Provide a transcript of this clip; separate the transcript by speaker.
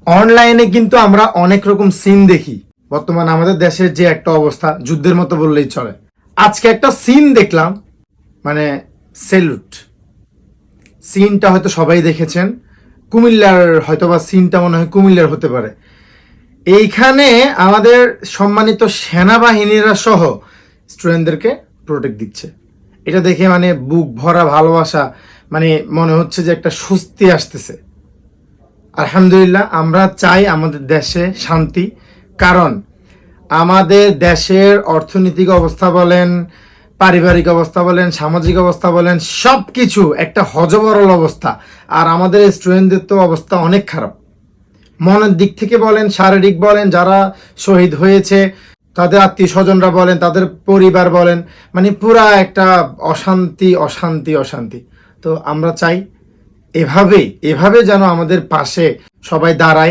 Speaker 1: অনলাইনে কিন্তু আমরা অনেক রকম সিন দেখি। বর্তমানে আমাদের দেশের যে একটা অবস্থা, যুদ্ধের মতো বললেই চলে। আজকে একটা সিন দেখলাম, মানে সেলুট সিনটা হয়তো সবাই দেখেছেন। কুমিল্লার হয়তোবা সিনটা মনে হয় কুমিল্লার হতে পারে। এইখানে আমাদের সম্মানিত সেনাবাহিনীরা সহ স্টুডেন্টদেরকে প্রোটেক্ট দিচ্ছে। এটা দেখে মানে বুক ভরা ভালোবাসা, মানে মনে হচ্ছে যে একটা স্বস্তি আসতেছে। আলহামদুলিল্লাহ, আমরা চাই আমাদের দেশে শান্তি। কারণ আমাদের দেশের অর্থনৈতিক অবস্থা বলেন, পারিবারিক অবস্থা বলেন, সামাজিক অবস্থা বলেন, সব কিছু একটা হযবরল অবস্থা। আর আমাদের স্টুডেন্টদের তো অবস্থা অনেক খারাপ। মনের দিক থেকে বলেন, শারীরিক বলেন, যারা শহীদ হয়েছে তাদের আত্মীয় স্বজনরা বলেন, তাদের পরিবার বলেন, মানে পুরা একটা অশান্তি অশান্তি অশান্তি। তো আমরা চাই এভাবে যেন আমাদের পাশে সবাই দাঁড়ায়।